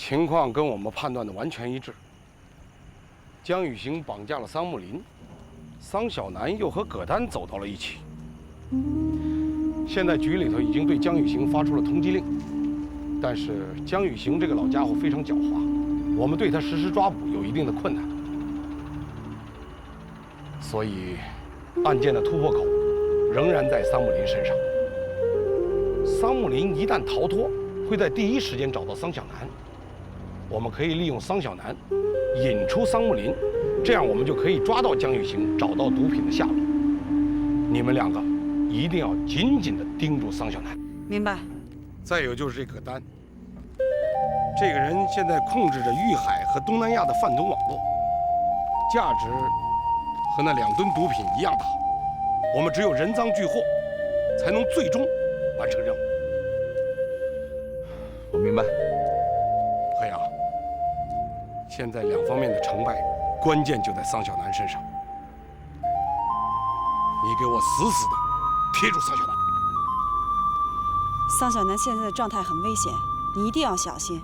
情况跟我们判断的完全一致。江雨行绑架了桑木林，桑小南又和葛丹走到了一起。现在局里头已经对江雨行发出了通缉令，但是江雨行这个老家伙非常狡猾，我们对他实施抓捕有一定的困难，所以案件的突破口仍然在桑木林身上。桑木林一旦逃脱，会在第一时间找到桑小南。我们可以利用桑小南引出桑木林，这样我们就可以抓到江雨行，找到毒品的下落。你们两个一定要紧紧地盯住桑小南。明白。再有就是这葛丹，这个人现在控制着玉海和东南亚的贩毒网络，价值和那2吨毒品一样大。我们只有人赃俱获，才能最终完成任务。我明白。何阳，现在2方面的成败，关键就在桑小南身上。你给我死死的贴住桑小南。桑小南现在的状态很危险，你一定要小心。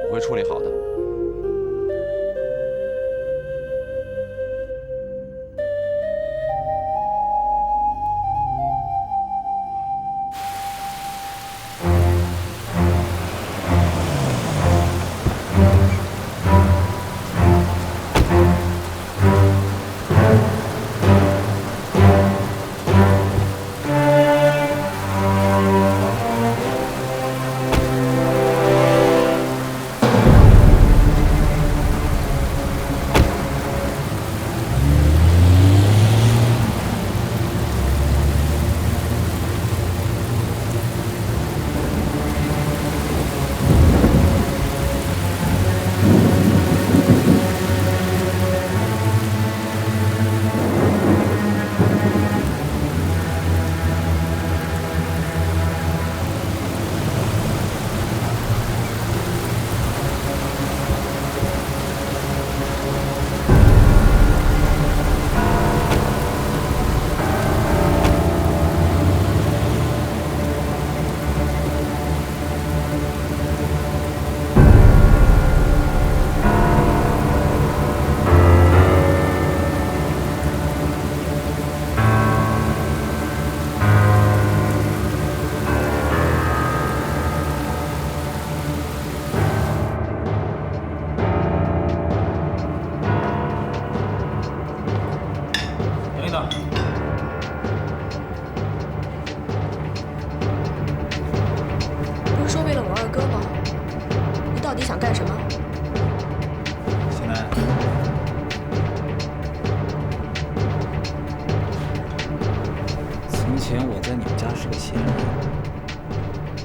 我会处理好的。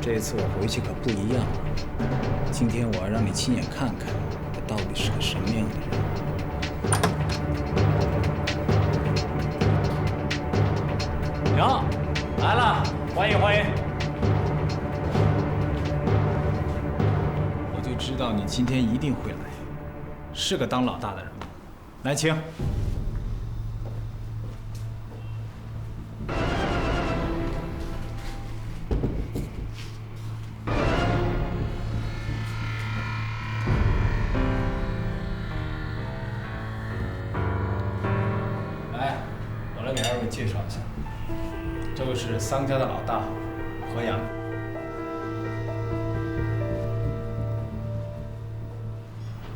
这次我回去可不一样了。今天我要让你亲眼看看我到底是个什么样的人。娘，来了，欢迎欢迎。我就知道你今天一定会来，是个当老大的人物。来，请。介绍一下，这位是桑家的老大何阳。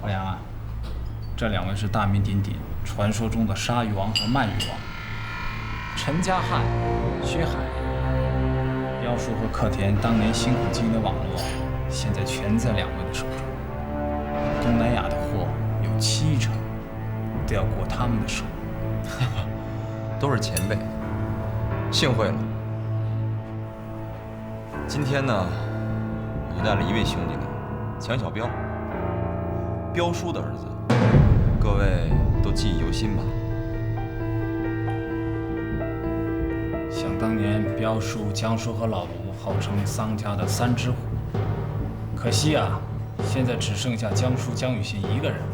何阳啊，这2位是大名鼎鼎传说中的鲨鱼王和鳗鱼王。陈家汉、薛海、彪叔和克田当年辛苦经营的网络，现在全在2位的手中。东南亚的货有70%都要过他们的手。都是前辈，幸会了。今天呢，我就带了1位兄弟来，强小彪，彪叔的儿子，各位都记忆犹新吧？想当年，彪叔、江叔和老卢号称桑家的3只虎，可惜啊，现在只剩下江叔江雨欣一个人了。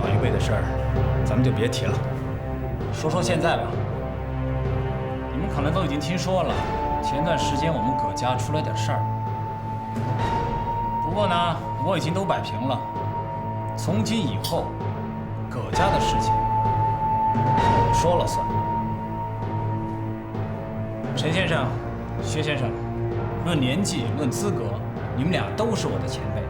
老一辈的事儿，咱们就别提了。说说现在吧，你们可能都已经听说了，前段时间我们葛家出了点事儿，不过呢，我已经都摆平了。从今以后，葛家的事情我说了算。陈先生、薛先生，论年纪、论资格，你们俩都是我的前辈。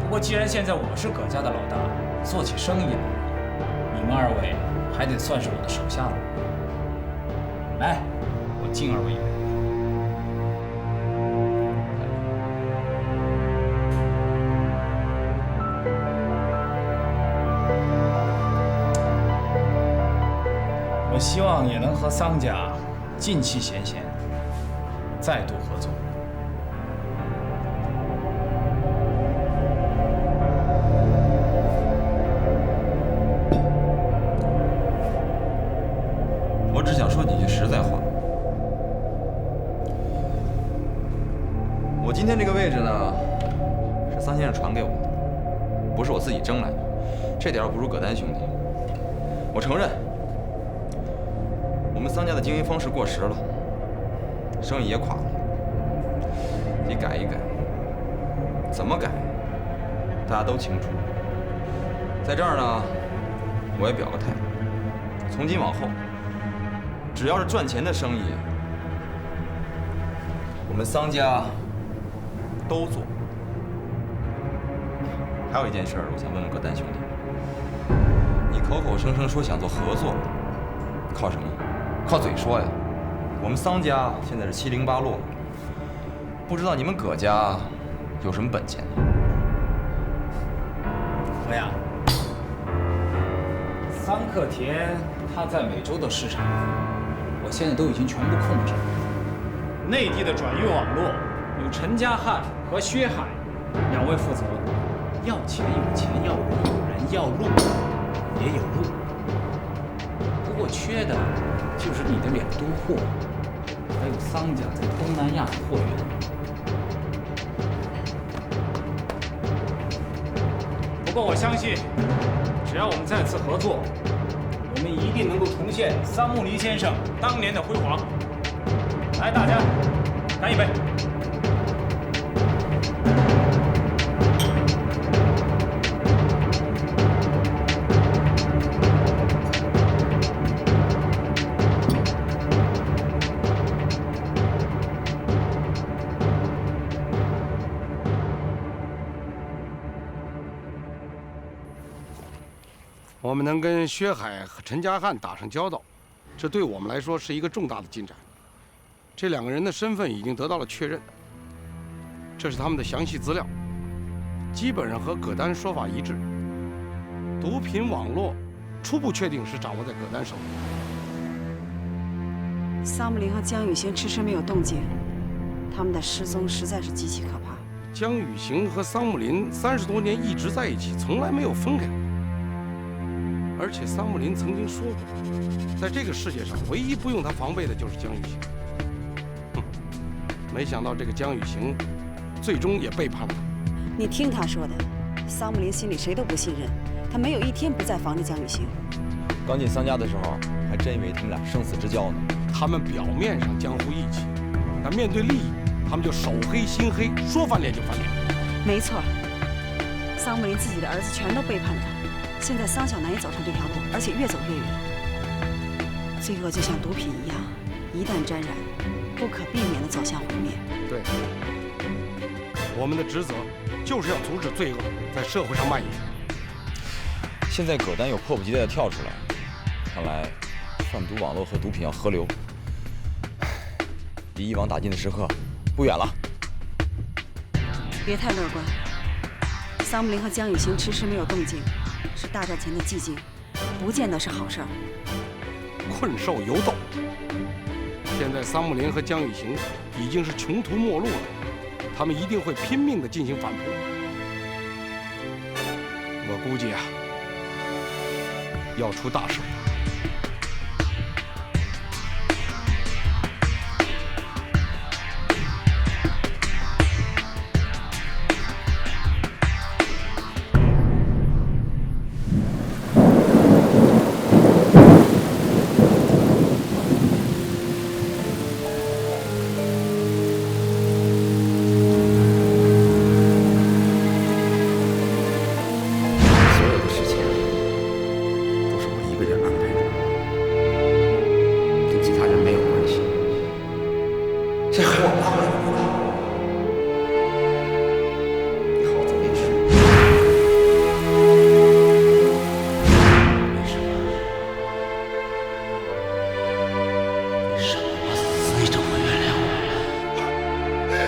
不过既然现在我是葛家的老大，做起生意来，你们二位还得算是我的手下了。来，我敬二位一杯。我希望也能和桑家近期闲闲，再度合作。我只想说几句实在话。我今天这个位置呢，是桑先生传给我的，不是我自己争来的，这点不如葛丹兄弟。我承认，我们桑家的经营方式过时了，生意也垮了，得改一改。怎么改，大家都清楚。在这儿呢，我也表个态，从今往后，只要是赚钱的生意，我们桑家都做。还有一件事，我想问问葛丹兄弟，你口口声声说想做合作，靠什么？靠嘴说呀。我们桑家现在是七零八落，不知道你们葛家有什么本钱呢？怎么样？桑克田它在美洲的市场，我现在都已经全部控制了。内地的转运网络有陈家汉和薛海两位负责，要钱有钱，要人有人，要路也有路。不过缺的就是你的两都货，还有桑家在东南亚的货源。不过我相信，只要我们再次合作，我们一定能够重现桑木林先生当年的辉煌。来，大家干一杯！我们能跟薛海和陈家汉打上交道，这对我们来说是一个重大的进展。这两个人的身份已经得到了确认，这是他们的详细资料，基本上和葛丹说法一致。毒品网络初步确定是掌握在葛丹手里。桑木林和江雨贤迟迟没有动静，他们的失踪实在是极其可怕。江雨行和桑木林30多年一直在一起，从来没有分开过。而且桑木林曾经说过，在这个世界上唯一不用他防备的就是江雨行。没想到这个江雨行最终也背叛了他。你听他说的，桑木林心里谁都不信任，他没有一天不在防着江雨行。刚进桑家的时候，还真以为他们俩生死之交呢。他们表面上江湖义气，但面对利益，他们就手黑心黑，说翻脸就翻脸。没错，桑木林自己的儿子全都背叛了他。现在桑小南也走上这条路，而且越走越远。罪恶就像毒品一样，一旦沾染，不可避免地走向毁灭。对，我们的职责就是要阻止罪恶在社会上蔓延。现在葛丹又迫不及待地跳出来，看来贩毒网络和毒品要合流，离一网打尽的时刻不远了。别太乐观，桑木林和江雨行迟迟没有动静，是大战前的寂静，不见得是好事儿。困兽犹斗。现在桑木林和江雨行已经是穷途末路了，他们一定会拼命地进行反扑。我估计啊，要出大事。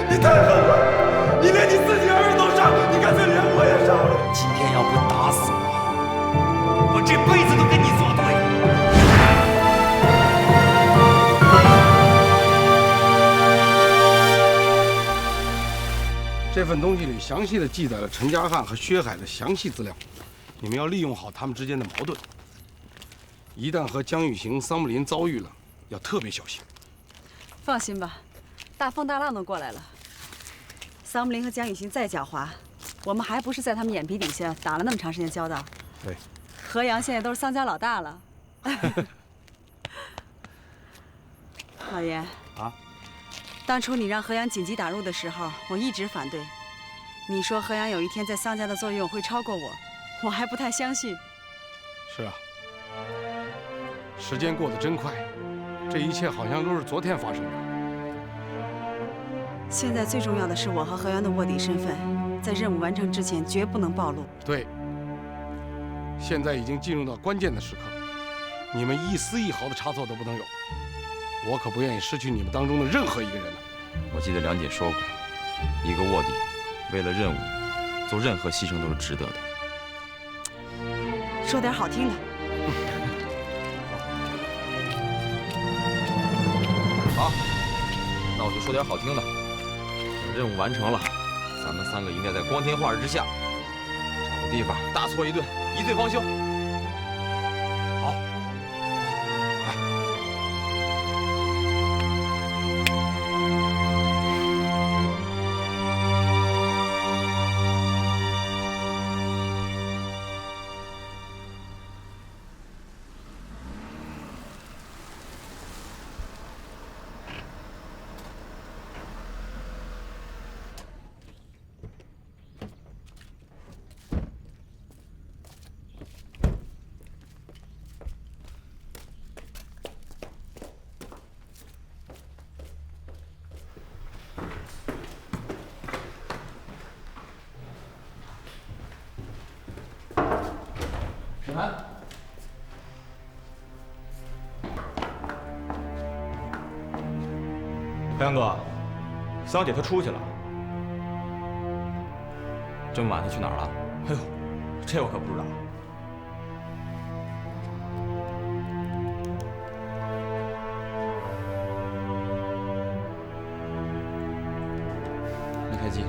你太狠了！你连你自己儿子都杀，你干脆连我也杀了！今天要不打死我，我这辈子都跟你作对。这份东西里详细的记载了陈家汉和薛海的详细资料，你们要利用好他们之间的矛盾。一旦和江玉行、桑木林遭遇了，要特别小心。放心吧，大风大浪都过来了。桑木林和江雨行再狡猾，我们还不是在他们眼皮底下打了那么长时间交道？对，河阳现在都是桑家老大了。老爷啊，当初你让河阳紧急打入的时候，我一直反对。你说河阳有一天在桑家的作用会超过我，我还不太相信。是啊，时间过得真快，这一切好像都是昨天发生的。现在最重要的是我和河阳的卧底身份，在任务完成之前绝不能暴露。对，现在已经进入到关键的时刻，你们一丝一毫的差错都不能有。我可不愿意失去你们当中的任何一个人呢。我记得梁姐说过，一个卧底为了任务做任何牺牲都是值得的。说点好听的。好，那我就说点好听的。任务完成了，咱们3个应该在光天化日之下，找个地方大搓一顿，一醉方休。好，沈涵，海洋哥，桑姐她出去了。这么晚她去哪儿了？哎呦，这我可不知道。没开机。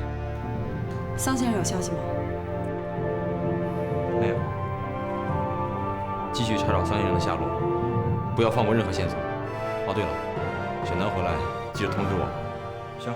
桑先生有消息吗？没有。继续查找桑先生的下落，不要放过任何线索。哦，对了，小南回来记得通知我。行。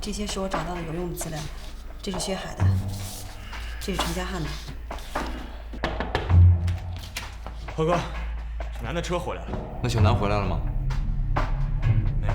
这些是我找到的有用的资料，这是薛海的，这是陈家汉的。何哥，小南的车回来了。那小南回来了吗？没有。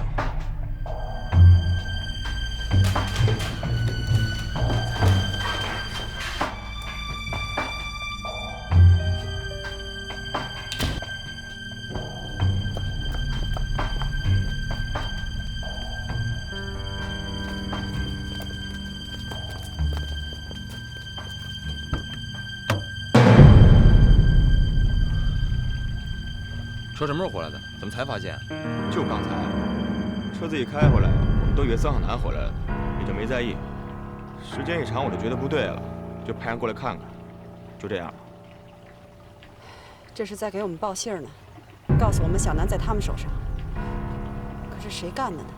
车什么时候回来的？怎么才发现？就刚才，车子一开回来，我们都以为桑小南回来了呢，也就没在意。时间一长，我就觉得不对了，就派人过来看看，就这样了。这是在给我们报信儿呢，告诉我们小南在他们手上。可是谁干的呢？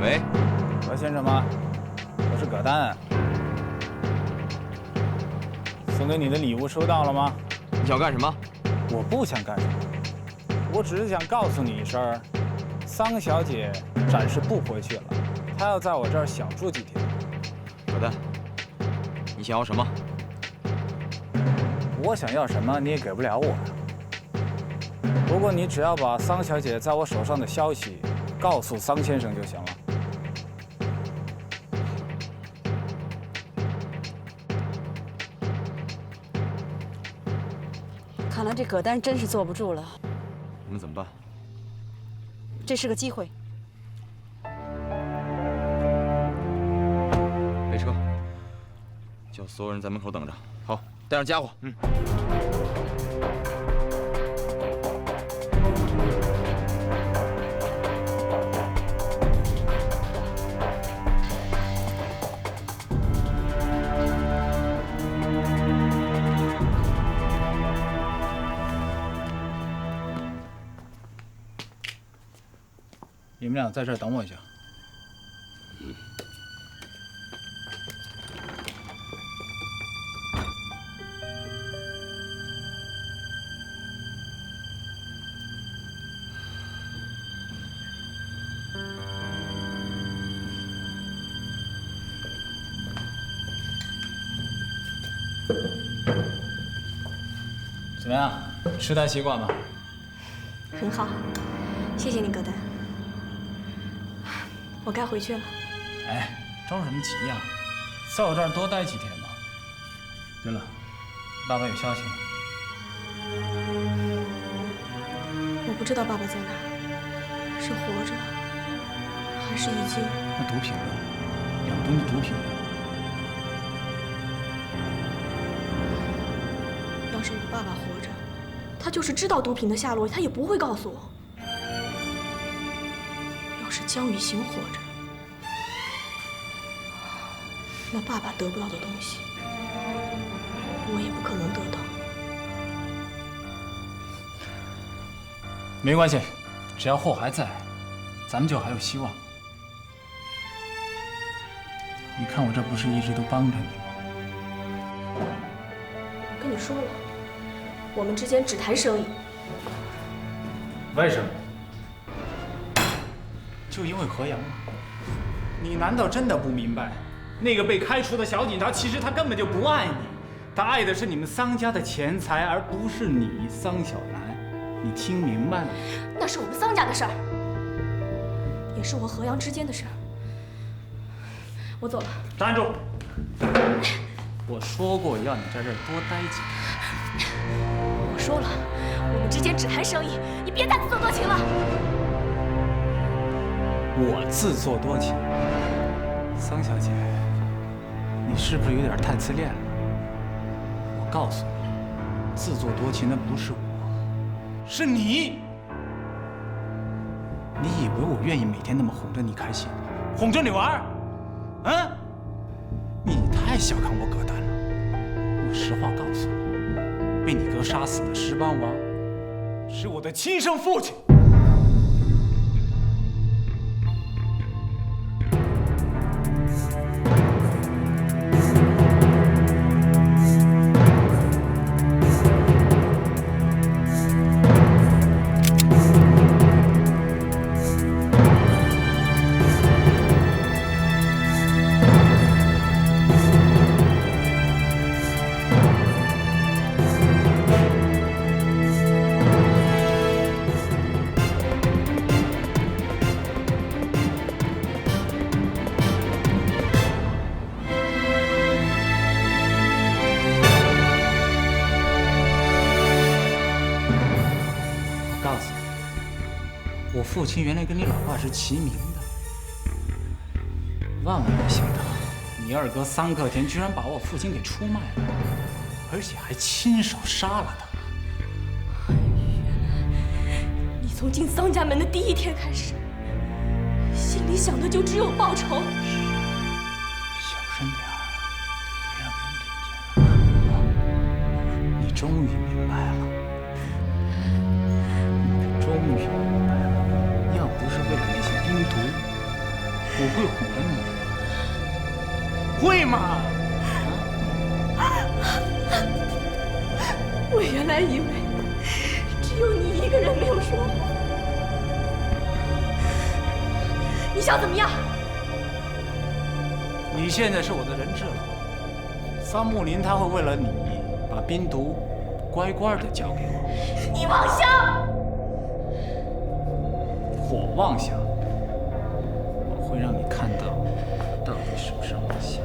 喂，何先生吗？我是葛丹。送给你的礼物收到了吗？你想干什么？我不想干什么，我只是想告诉你一声，桑小姐暂时不回去了，她要在我这儿小住几天。葛丹，你想要什么？我想要什么你也给不了我呀。不过你只要把桑小姐在我手上的消息告诉桑先生就行了。看来这葛丹真是坐不住了，我们怎么办？这是个机会。备车，叫所有人在门口等着。好，带上家伙。你们俩在这儿等我一下。怎么样，吃太习惯吗？很好，谢谢你，葛丹。我该回去了。哎，着什么急呀？在我这儿多待几天吧。对了，爸爸有消息吗？我不知道爸爸在哪，是活着，还是已经……那毒品呢？2吨的毒品呢？要是我爸爸活着，他就是知道毒品的下落，他也不会告诉我。要是江雨行活着，那爸爸得不到的东西，我也不可能得到。没关系，只要货还在，咱们就还有希望。你看我这不是一直都帮着你吗？我跟你说了，我们之间只谈生意。为什么？就因为何阳吗？你难道真的不明白，那个被开除的小警察，其实他根本就不爱你，他爱的是你们桑家的钱财，而不是你，桑小南。你听明白了吗？那是我们桑家的事儿，也是我和阳之间的事儿。我走了。站住！我说过要你在这儿多待几天。我说了，我们之间只谈生意，你别再自作多情了。我自作多情？桑小姐，你是不是有点太自恋了？我告诉你，自作多情的不是我，是你。你以为我愿意每天那么哄着你开心，哄着你玩？啊？你太小看我葛丹了。我实话告诉你，被你哥杀死的石斑王是我的亲生父亲。我父亲原来跟你老爸是齐名的，万万没想到，你二哥桑克田居然把我父亲给出卖了，而且还亲手杀了他。你从进桑家门的第一天开始，心里想的就只有报仇。小声点儿，别让别人听见。你终于明白了，你终于明白了。要不是为了那些兵卒，我会还你的，会吗？我原来以为只有你一个人没有说谎。你想怎么样？你现在是我的人质了。桑木林他会为了你把冰毒乖乖的交给我。你妄想！我妄想，我会让你看到到底是不是妄想。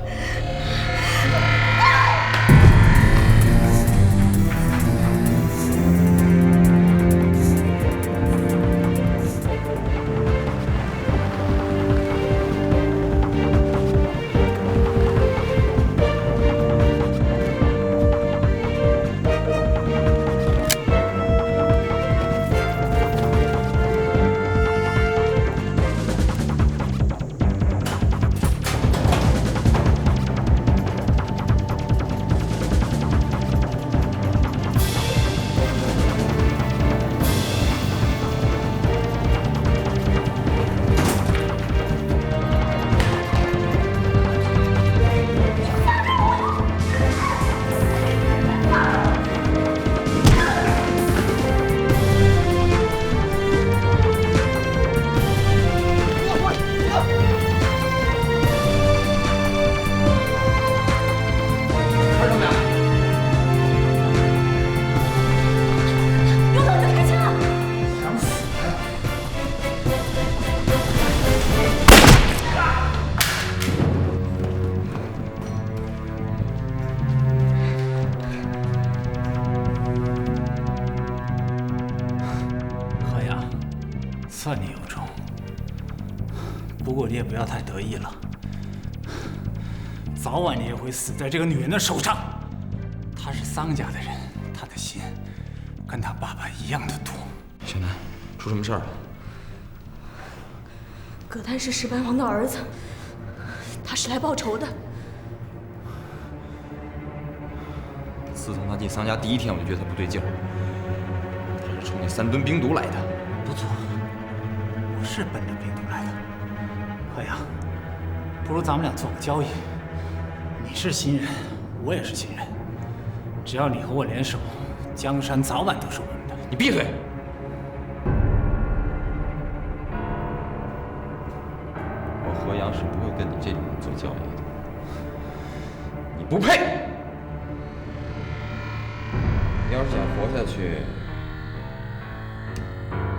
算你有种，不过你也不要太得意了，早晚你也会死在这个女人的手上。她是桑家的人，她的心跟她爸爸一样的毒。小南，出什么事儿了？葛丹是石斑王的儿子，他是来报仇的。自从他进桑家第一天，我就觉得他不对劲儿，他是冲那3吨冰毒来的。不错，我是奔着冰毒来的。何阳，不如咱们俩做个交易，你是新人，我也是新人，只要你和我联手，江山早晚都是我们的。你闭嘴！我何阳是不会跟你这种人做交易的，你不配！你要是想活下去，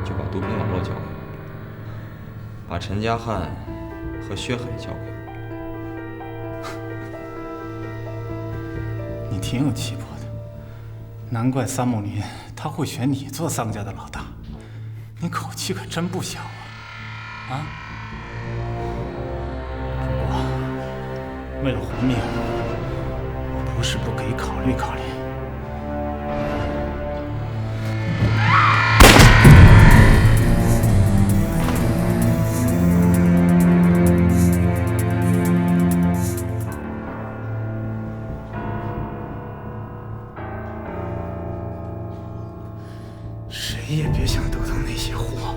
就把毒品网络交给我，把陈家汉和薛海交给我。你挺有气魄的，难怪三木林他会选你做桑家的老大，你口气可真不小啊！不过为了活命，我不是不可以考虑考虑。谁也别想得到那些货！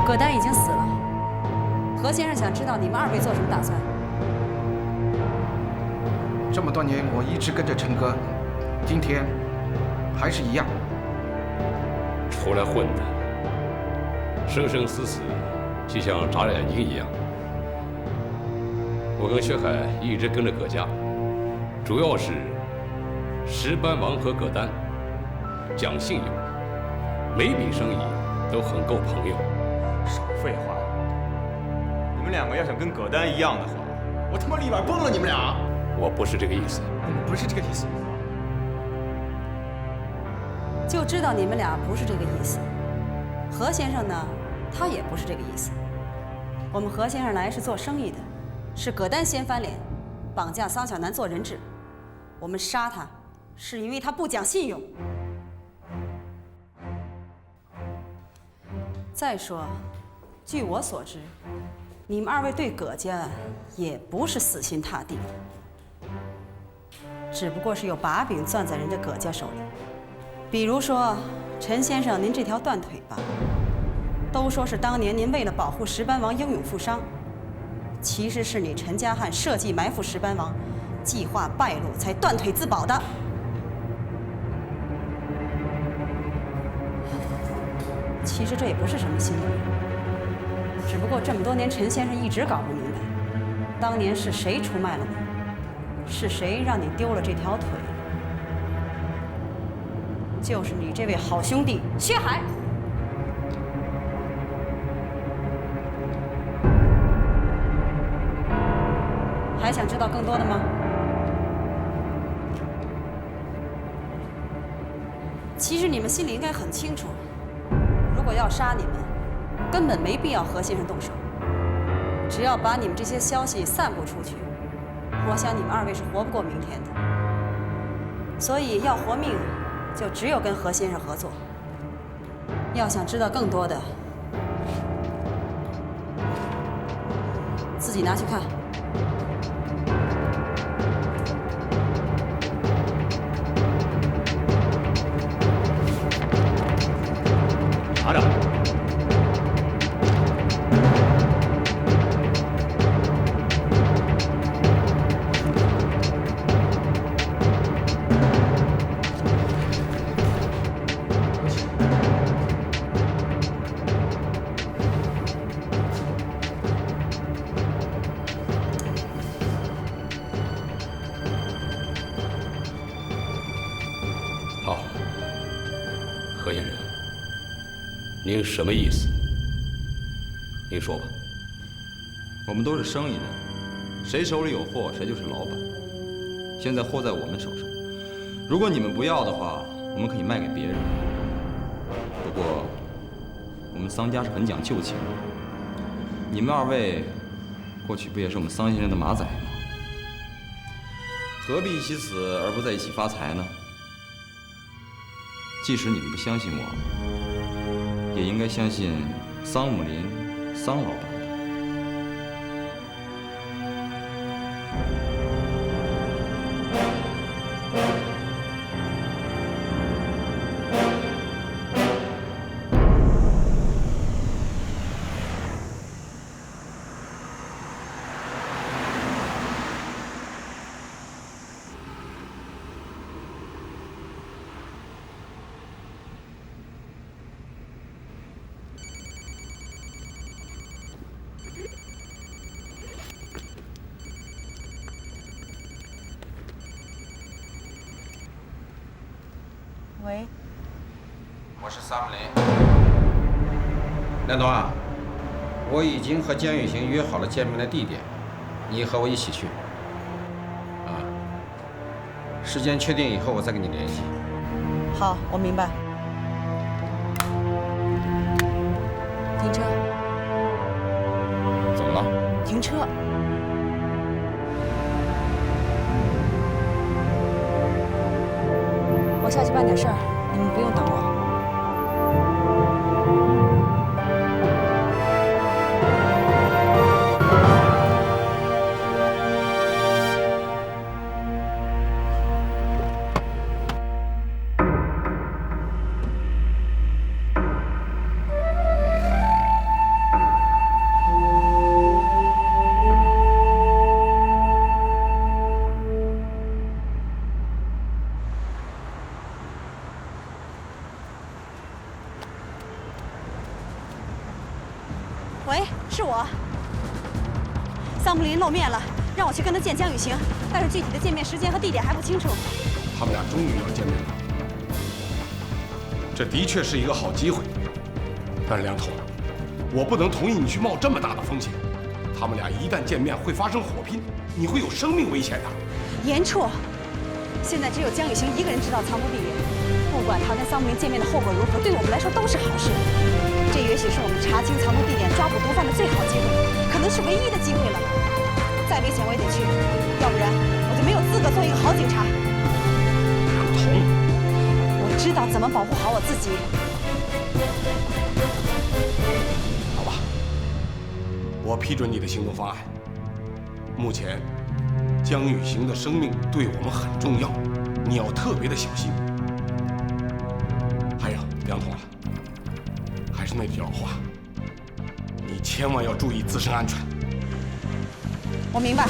葛丹已经死了，何先生想知道你们2位做什么打算？这么多年，我一直跟着陈哥，今天还是一样。出来混的，生生死死，就像眨眼睛一样。我跟薛海一直跟着葛家，主要是石斑王和葛丹讲信用，每笔生意都很够朋友。少废话！你们2个要想跟葛丹一样的话，我他妈立马崩了你们俩！我不是这个意思。不是这个意思。就知道你们俩不是这个意思。何先生呢，他也不是这个意思。我们何先生来是做生意的，是葛丹先翻脸，绑架桑小南做人质。我们杀他，是因为他不讲信用。再说，据我所知，你们2位对葛家也不是死心塌地的，只不过是有把柄攥在人家葛家手里。比如说，陈先生，您这条断腿吧，都说是当年您为了保护石斑王英勇负伤，其实是你陈家汉设计埋伏石斑王，计划败露才断腿自保的。其实这也不是什么新闻，只不过这么多年陈先生一直搞不明白，当年是谁出卖了你，是谁让你丢了这条腿？就是你这位好兄弟薛海。还想知道更多的吗？其实你们心里应该很清楚，如果要杀你们，根本没必要何先生动手。只要把你们这些消息散布出去，我想你们2位是活不过明天的。所以要活命，就只有跟何先生合作。要想知道更多的，自己拿去看。拿着。好，何先生。您什么意思？您说吧。我们都是生意人，谁手里有货，谁就是老板。现在货在我们手上，如果你们不要的话，我们可以卖给别人。不过，我们桑家是很讲旧情的。你们2位过去不也是我们桑先生的马仔吗？何必一起死而不在一起发财呢？即使你们不相信我，也应该相信桑木林桑老板。喂，我是桑木林。梁东啊，我已经和江雨行约好了见面的地点，你和我一起去。啊，时间确定以后我再跟你联系。好，我明白。停车。怎么了？停车。我下去办点事儿，你们不用等我。喂，是我。桑木林露面了，让我去跟他见江雨行，但是具体的见面时间和地点还不清楚。他们俩终于要见面了，这的确是一个好机会。但是梁头，我不能同意你去冒这么大的风险。他们俩一旦见面会发生火拼，你会有生命危险的。严处，现在只有江雨行一个人知道藏毒地点，不管他跟桑木林见面的后果如何，对我们来说都是好事。这也许是我们查清藏毒地点、抓捕毒贩的最好机会。可的是唯一的机会了。再危险我也得去，要不然我就没有资格做一个好警察。杨彤，我知道怎么保护好我自己。好吧，我批准你的行动方案。目前，江雨行的生命对我们很重要，你要特别的小心。还有，杨彤啊，还是那句老话，你千万要注意自身安全。我明白。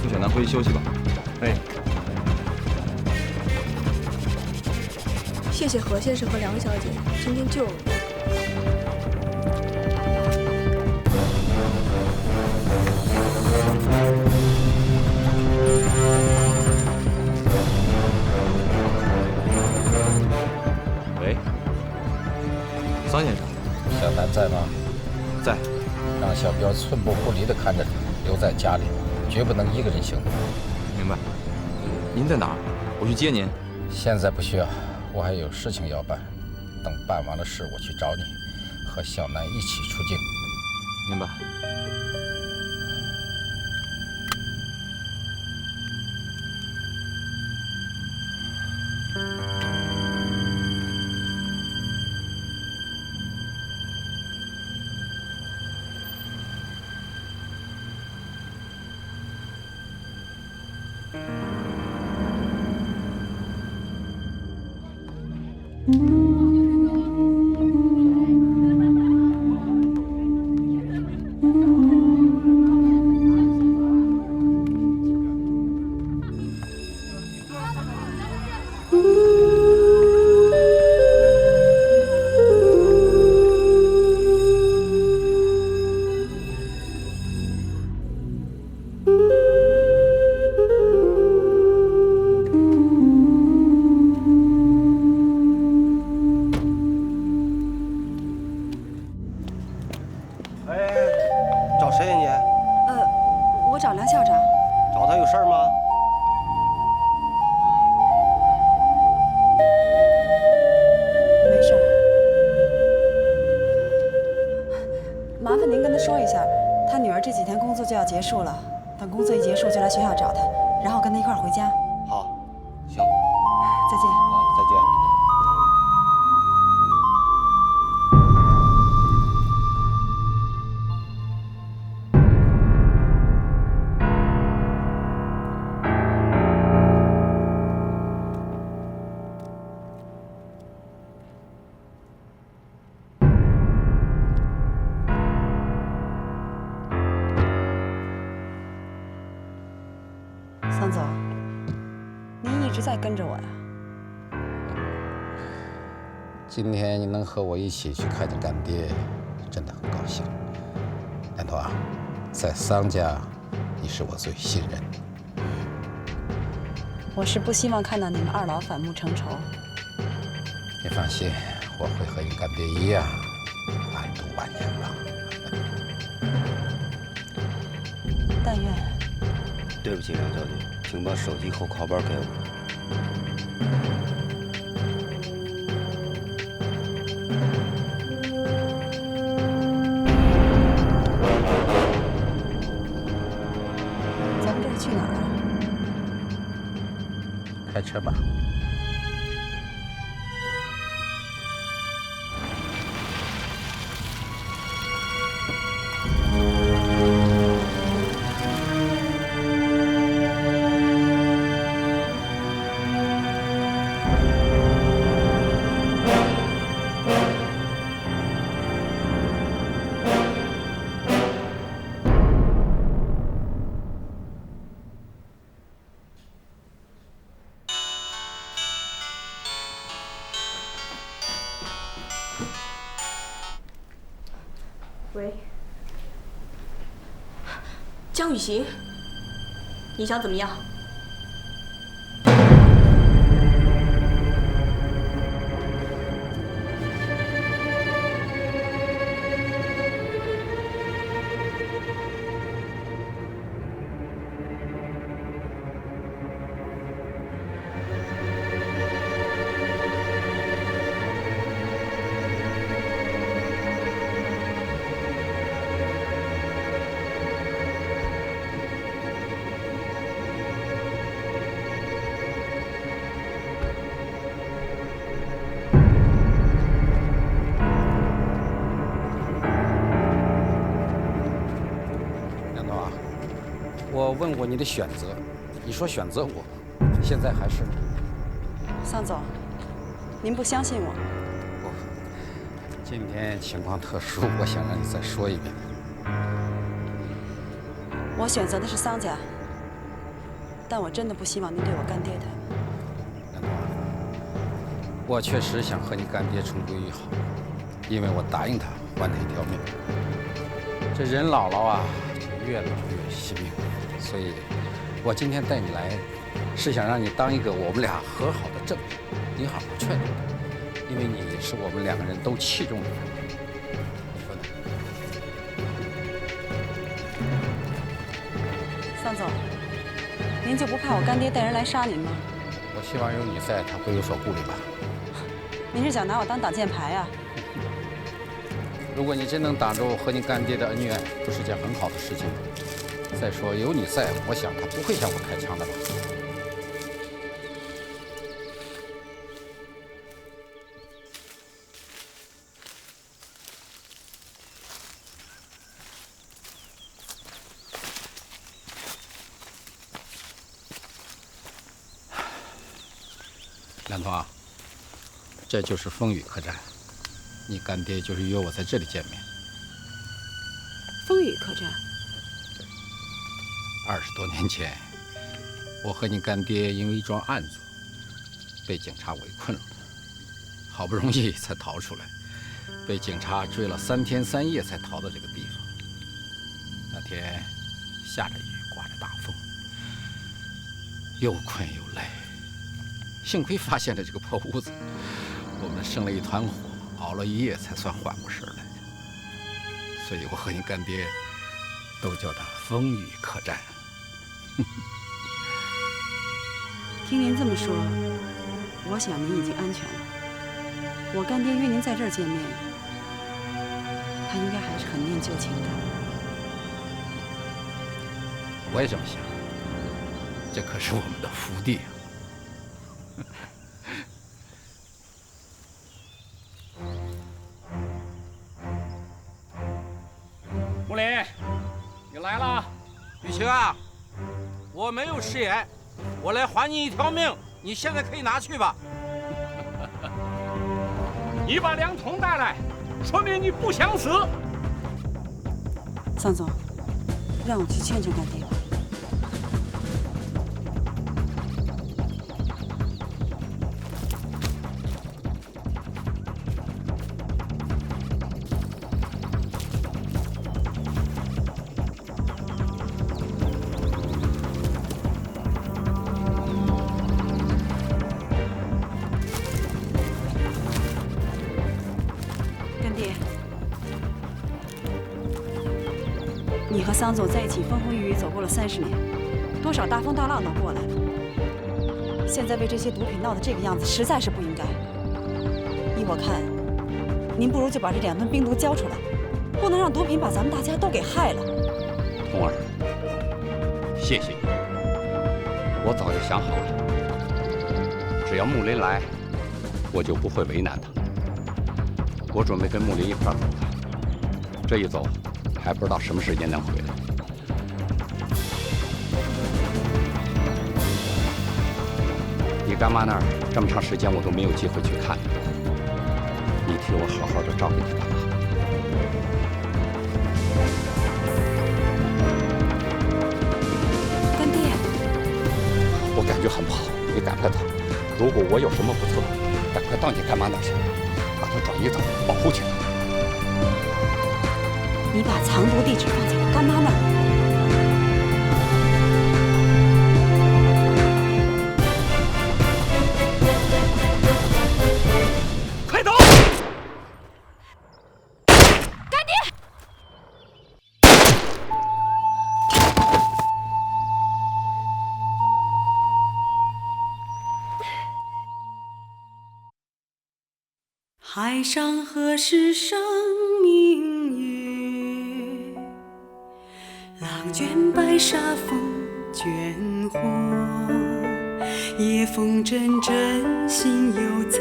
苏小楠回去休息吧。哎，谢谢何先生和梁小姐，今天救了我。喂，桑先生，小南在吗？在。让小彪寸步不离地看着你，留在家里，绝不能一个人行动。明白。您在哪儿？我去接您。现在不需要，我还有事情要办。等办完了事，我去找你，和小南一起出境。明白。我找梁校长。找他有事儿吗？没事儿。麻烦您跟他说一下，他女儿这几天工作就要结束了，等工作一结束就来学校找他，然后跟他一块儿回家。好，行。再见。好，再见。桑总，您一直在跟着我呀？今天你能和我一起去看你干爹，真的很高兴。连头啊，在桑家，你是我最信任的。我是不希望看到你们二老反目成仇。你放心，我会和你干爹一样，安度晚年吧。但愿。对不起，梁小姐，请把手机后靠包给我。咱们这是去哪儿啊？开车吧。喂，江雨行，你想怎么样？我问过你的选择，你说选择我，现在还是呢？桑总，您不相信我？不，今天情况特殊，我想让你再说一遍。我选择的是桑家，但我真的不希望您对我干爹他。南东啊，我确实想和你干爹重归于好，因为我答应他还他一条命。这人老了啊，就越老越惜命。所以，我今天带你来，是想让你当一个我们俩和好的证人，你好好劝劝他，因为你是我们两个人都器重的人。你说呢？桑总，您就不怕我干爹带人来杀您吗？我希望有你在，他会有所顾虑吧。您是想拿我当挡箭牌啊？如果你真能挡住我和你干爹的恩怨，不是件很好的事情吗？再说有你在，我想他不会向我开枪的吧。梁东啊，这就是风雨客栈，你干爹就是约我在这里见面。风雨客栈。20多年前，我和你干爹因为一桩案子被警察围困了，好不容易才逃出来，被警察追了3天3夜才逃到这个地方。那天下着雨，刮着大风，又困又累，幸亏发现了这个破屋子，我们生了一团火，熬了一夜才算缓过神来。所以我和你干爹都叫它风雨客栈。听您这么说，我想您已经安全了。我干爹约您在这儿见面，他应该还是很念旧情的。我也这么想，这可是我们的福地啊。木林，你来了。雨晴啊，我没有食言，我来还你一条命，你现在可以拿去吧。你把梁彤带来，说明你不想死。桑总，让我去劝劝干爹吧。你和桑总在一起风风雨雨走过了30年，多少大风大浪都过来了。现在为这些毒品闹得这个样子，实在是不应该。依我看，您不如就把这2吨冰毒交出来，不能让毒品把咱们大家都给害了。童儿，谢谢你，我早就想好了，只要木林来，我就不会为难他。我准备跟木林一块儿走的，这一走还不知道什么时间能回来。你干妈那儿这么长时间我都没有机会去看你，替我好好的照顾你干妈。干爹，我感觉很不好，你赶快走。如果我有什么不测，赶快到你干妈那儿去，把她转移走，保护起来。你把藏毒地址放在我干妈那儿。快走！干爹！海上何时生明月？浪卷白沙风卷火。夜风阵阵心犹在，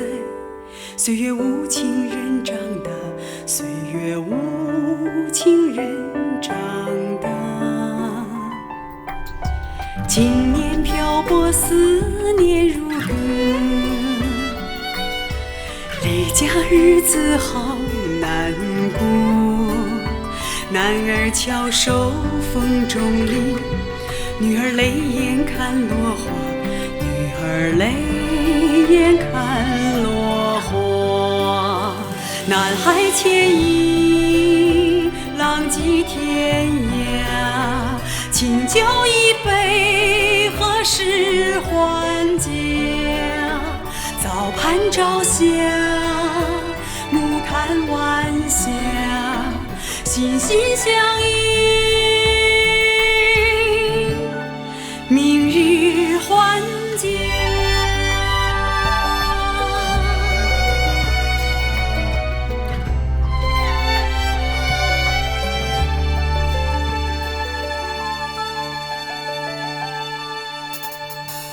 岁月无情人长大，岁月无情人长大。今年漂泊，思念如歌。离家日子好难过，男儿翘首风中立，女儿泪眼看落花，女儿泪眼看落花。南海牵引，浪迹天涯，清酒一杯，何时还家？早盼朝霞，暮看晚霞，心心相印，明日还家。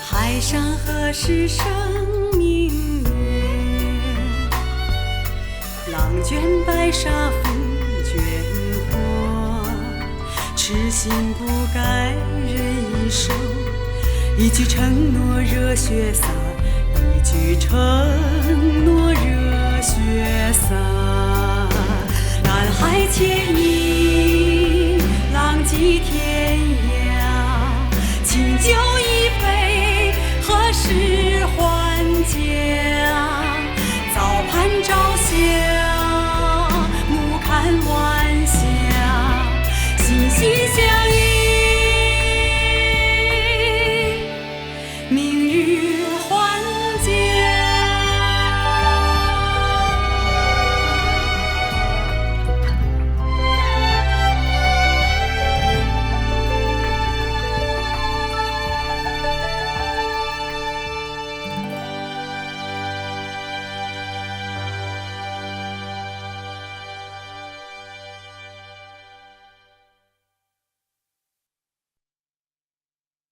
海上何时生明月？浪卷白沙风卷火。痴心不改人一首，一句承诺热血洒，一句承诺热血洒。